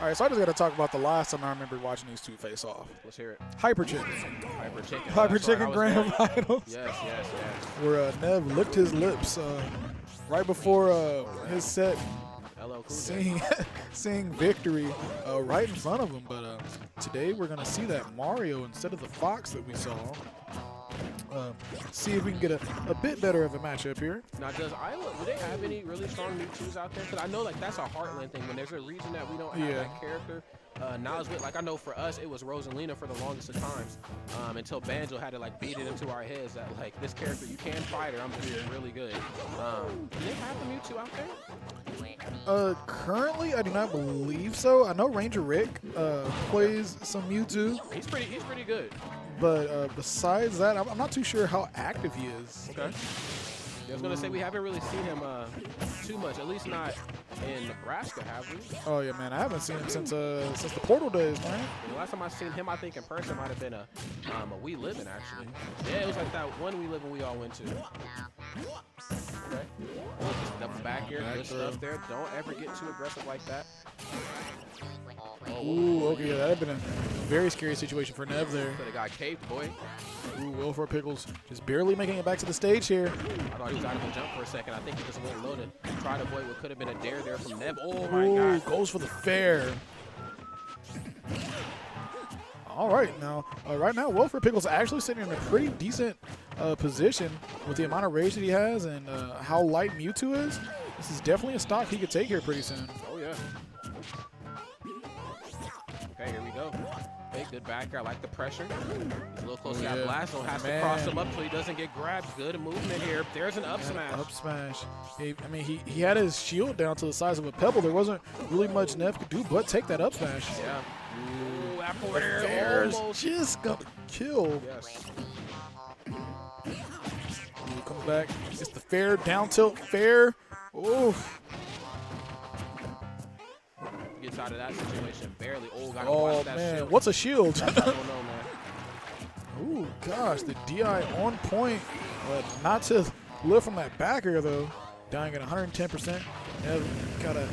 All right, so I just got to talk about the last time I remember watching these two face off. Let's hear it. Hyper Chicken. Hyper Chicken. Hyper That's Chicken right, Grand Finals. Yes, yes, yes. Where Nev licked his lips right before his set, LL Cool seeing victory right in front of him. But today we're going to see that Mario instead of the Fox that we saw. See if we can get a bit better of a matchup here. Now, does Iowa, do they have any really strong Mewtwo's out there? Because I know, like, that's a Heartland thing. When there's a reason that we don't have that character, now it's with, like, I know for us, it was Rosalina for the longest of times until Banjo had to, like, beat it into our heads that, like, this character, you can fight her. I'm just really good. Do they have the Mewtwo out there? Currently, I do not believe so. I know Ranger Rick plays some Mewtwo. He's pretty good. But besides that, I'm not too sure how active he is. Okay. I was going to say, we haven't really seen him too much, at least not in Nebraska, have we? Oh, yeah, man. I haven't seen him since the Portal days, man. The last time I seen him, I think, in person might have been a We Livin', actually. Yeah, it was like that one We Livin' we all went to. Okay. Oh, just double back here. Good stuff there. Don't ever get too aggressive like that. Ooh, okay, yeah, that would have been a very scary situation for Nev there. Could have got caved, boy. Ooh, Will for Pickles just barely making it back to the stage here. I thought he was out of a jump for a second. I think he just went loaded. Tried to avoid what could have been a dare there from Nev. Oh, my God. Goes for the fair. All right, now, right now, Will for Pickles actually sitting in a pretty decent position with the amount of rage that he has and how light Mewtwo is. This is definitely a stock he could take here pretty soon. Oh, yeah. Okay, here we go. Okay, good back here. I like the pressure. He's a little close to that blast zone. Has to cross him up so he doesn't get grabbed. Good movement here. There's an up smash. Up smash. I mean, he had his shield down to the size of a pebble. There wasn't really much Nev could do but take that up smash. Yeah. Ooh, that forward air almost just got to kill. Yes. Ooh, comes back. It's the fair, down tilt fair. Oof. Gets out of that situation barely. Oh, gotta watch that man, shield. what's a shield? I don't know, man. Ooh, gosh, the DI on point. Not to live from that back air, though. Dying at 110%. Got a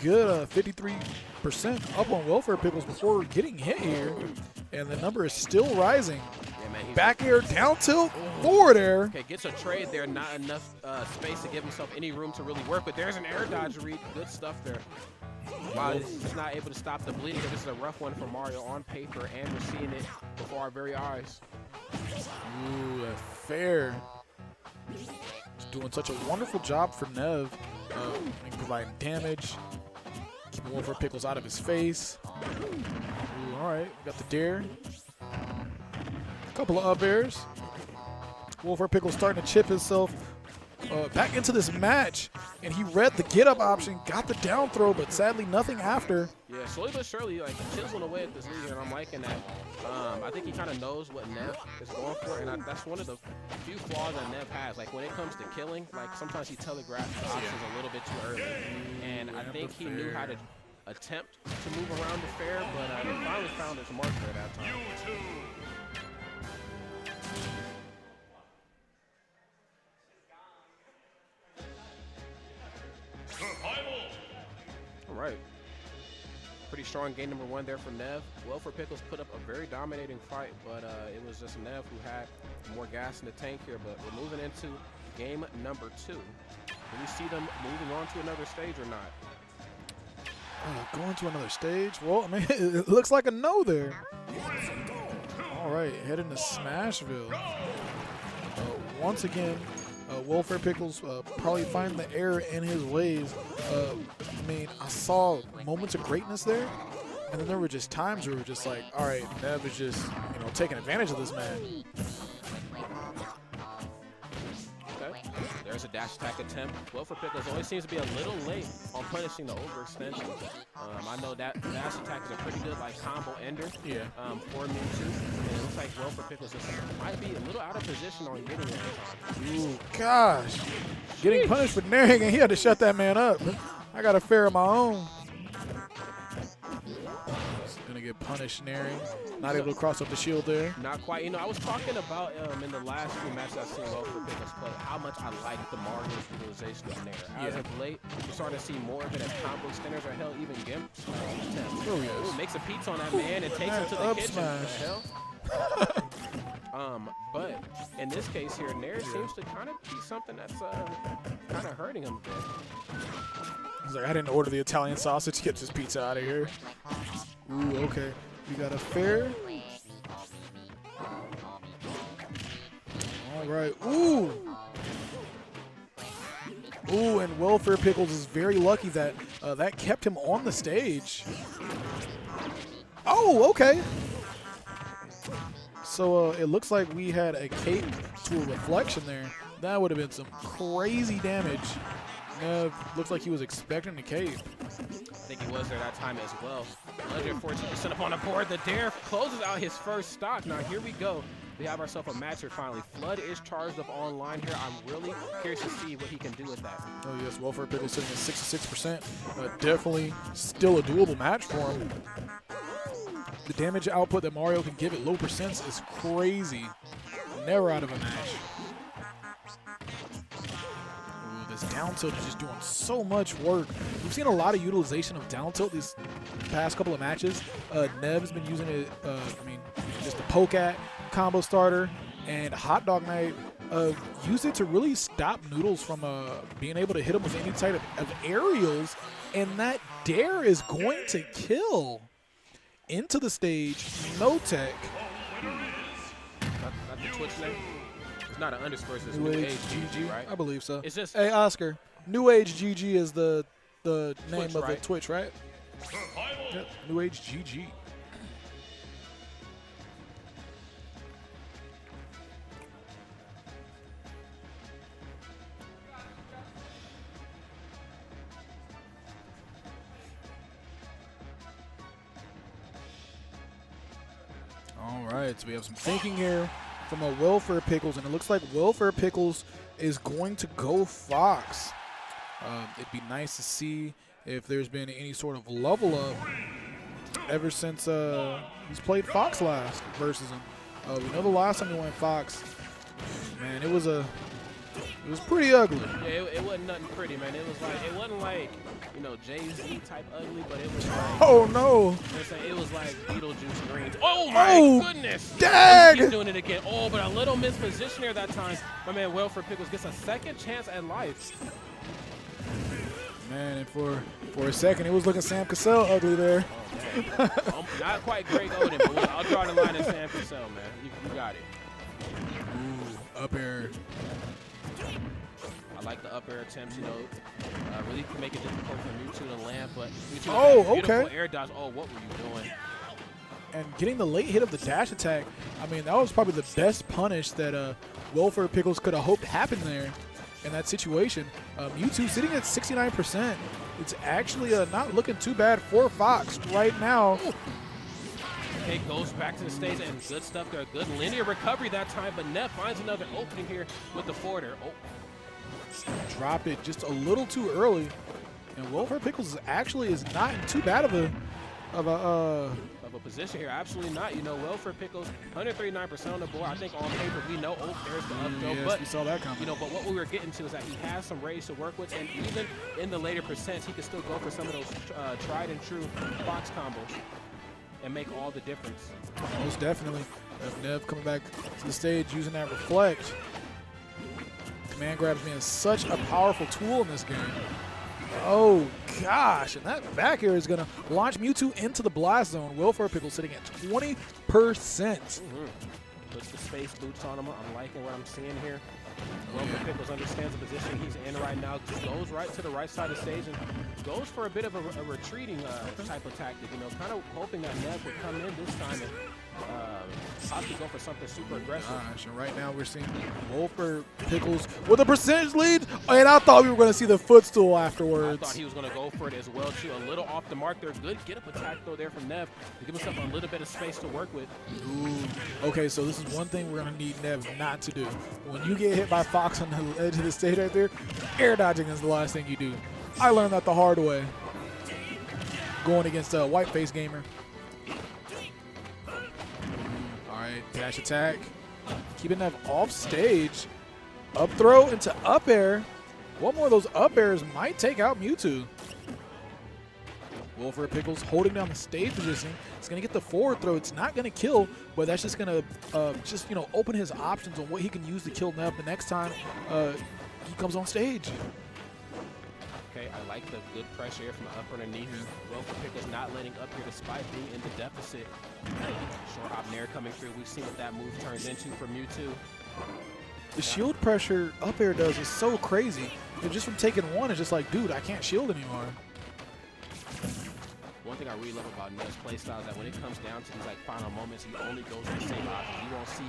good 53% up on welfare Pickles before getting hit here. And the number is still rising. Yeah, man, back air, down tilt, forward air. Okay, gets a trade there. Not enough space to give himself any room to really work. But there's an air dodge read. Good stuff there. Wow, he's not able to stop the bleeding. This is a rough one for Mario on paper, and we're seeing it before our very eyes. Ooh, fair. He's doing such a wonderful job for Nev, providing damage, keeping Wolfer Pickles out of his face. Ooh, all right, got the dare. A couple of up airs. Wolfer Pickles starting to chip himself back into this match, and he read the get-up option, got the down throw, but sadly nothing after. Yeah, slowly but surely, like, chiseling away at this lead, and I'm liking that. I think he kind of knows what Nev is going for, and that's one of the few flaws that Nev has. Like, when it comes to killing, like, sometimes he telegraphs the options a little bit too early, and I think he knew how to attempt to move around the fair, but he finally found his marker at that time. All right. Pretty strong game number one there for Nev. Well, for Pickles put up a very dominating fight, but it was just Nev who had more gas in the tank here. But we're moving into game number two. Do we see them moving on to another stage or not? Going to another stage? Well, I mean, it looks like a no there. All right, heading to Smashville. Once again, Welfare Pickles probably find the error in his ways. I mean, I saw moments of greatness there, and then there were just times where we were just like, all right, Nev is just, taking advantage of this man. Okay, there's a dash attack attempt. Welfare Pickles always seems to be a little late on punishing the overextension. I know that dash attack is a pretty good combo ender for Mewtwo. And it looks like Welfare Pickles might be a little out of position on getting it. Ooh, gosh. Getting punished for naring, and he had to shut that man up. I got a fair of my own. Gonna get punished naring. Not able to cross up the shield there. Not quite. I was talking about in the last few matches I've seen Welfare Pickles play how much I like the Mario's utilization of nair. As of late, we're starting to see more of it as combo extenders or hell even gimp attempts. Oh, yes. Ooh, makes a pizza on that man and takes him to the Up kitchen. smash. What the hell? But in this case here, Nair seems to kind of be something that's kind of hurting him a bit. He's like, I didn't order the Italian sausage. Get this pizza out of here. Ooh, okay. We got a fair. All right. Ooh. Ooh, and Welfare Pickles is very lucky that that kept him on the stage. Oh, okay. So it looks like we had a cape to a reflection there. That would have been some crazy damage. Nev looks like he was expecting the cape. I think he was there that time as well. 114% up on the board. The Dare closes out his first stock. Now here we go. We have ourselves a match here finally. Flood is charged up online here. I'm really curious to see what he can do with that. Oh yes, Welfare Pickles sitting at 66%. Definitely still a doable match for him. The damage output that Mario can give at low percents is crazy. Never out of a match. Ooh, this down tilt is just doing so much work. We've seen a lot of utilization of down tilt these past couple of matches. Nev's been using it, just a poke at, combo starter, and Hot Dog Night used it to really stop Noodles from being able to hit him with any type of aerials, and that Dare is going to kill. Into the stage, no tech. Not the Twitch name? It's not an underscore, it's New Age GG, right? I believe so. It's just, hey, Oscar, New Age GG is the name Twitch, of right? the Twitch, right? Yep, New Age GG. All right, so we have some thinking here from a Welfare Pickles, and it looks like Welfare Pickles is going to go Fox. It'd be nice to see if there's been any sort of level up ever since he's played Fox last versus him. We know the last time he went Fox, man, it was pretty ugly. yeah, it wasn't nothing pretty, man. It wasn't like, you know, Jay-Z type ugly, but it was like, Oh no! it was like Beetlejuice greens. Oh my goodness! Dag! He's doing it again. Oh, but a little misposition there that time. My man Welfare Pickles gets a second chance at life. Man, and for a second, it was looking Sam Cassell ugly there. Oh, not quite Greg Oden, but I'll draw the line in Sam Cassell, man. You got it. Ooh, up air. I like the up air attempts, you know. Really can make it difficult for Mewtwo to land, but Mewtwo Oh, with that beautiful okay. air dodge. Oh, what were you doing? And getting the late hit of the dash attack, I mean, that was probably the best punish that Welfare Pickles could have hoped happened there in that situation. Mewtwo sitting at 69%. It's actually not looking too bad for Fox right now. It goes back to the stage, and good stuff there. Good linear recovery that time, but Nev finds another opening here with the forwarder. Oh. Dropped it just a little too early. And Welfare Pickles actually is not in too bad of a position here. Absolutely not. You know, Welfare Pickles, 139% on the board. I think on paper we know, oh, there's the up throw. Yes, but we saw that coming. you know, but what we were getting to is that he has some range to work with, and even in the later percents, he can still go for some of those tried and true box combos and make all the difference. Most definitely. Nev coming back to the stage using that reflect. Command grabs being such a powerful tool in this game. Oh gosh, and that back air is gonna launch Mewtwo into the blast zone. Welfare Pickle sitting at 20%. Puts the space boots on him. I'm liking what I'm seeing here. Welfare Pickles understands the position he's in right now. Just goes right to the right side of the stage and goes for a bit of a retreating type of tactic. You know, kind of hoping that Nev would come in this time and possibly go for something super aggressive. Gosh, and right now we're seeing Welfare Pickles with a percentage lead, and I thought we were going to see the footstool afterwards. I thought he was going to go for it as well, too. A little off the mark there. Good get-up attack, though, there from Nev to give himself a little bit of space to work with. Ooh. Okay, so this is one thing we're going to need Nev not to do. When you get hit by Fox on the edge of the stage right there, air dodging is the last thing you do. I learned that the hard way going against a Whiteface Gamer. Dash attack, keeping Nev off stage. Up throw into up air. One more of those up airs might take out Mewtwo. Will for Pickles holding down the stage position. It's going to get the forward throw. It's not going to kill, but that's just going to just, you know, open his options on what he can use to kill Nev the next time he comes on stage. Okay, I like the good pressure here from the up underneath. Will for Pickles not letting up here despite being in the deficit. Short hop nair coming through. We've seen what that move turns into for Mewtwo. The shield pressure up air does is so crazy. And just from taking one, it's just like, dude, I can't shield anymore. One thing I really love about Nev's playstyle is that when it comes down to these like final moments, he only goes with the same options. You won't see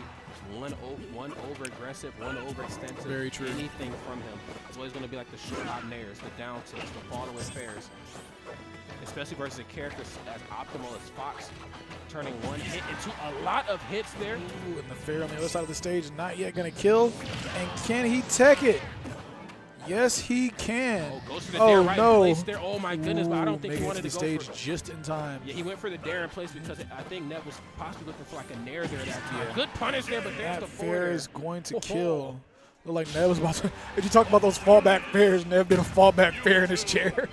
one over aggressive, one over extensive, Very true. anything from him. It's always going to be like the short hop nairs, the down tilts, the following fairs. Especially versus a character as optimal as Fox, turning one hit into a lot of hits there. Ooh, and the fair on the other side of the stage is not yet going to kill. And can he tech it? Yes, he can. Oh, goes for the dare right in place there. Oh my goodness, but I don't think he wanted to go stage for just in time. Yeah, he went for the dare in place because I think Nev was possibly looking for like a nair there that time. Good punish there, but there's the fair forward is going to kill. Look like Nev was about to. If you talk about those fallback fairs, Nev did a fallback fair in his chair.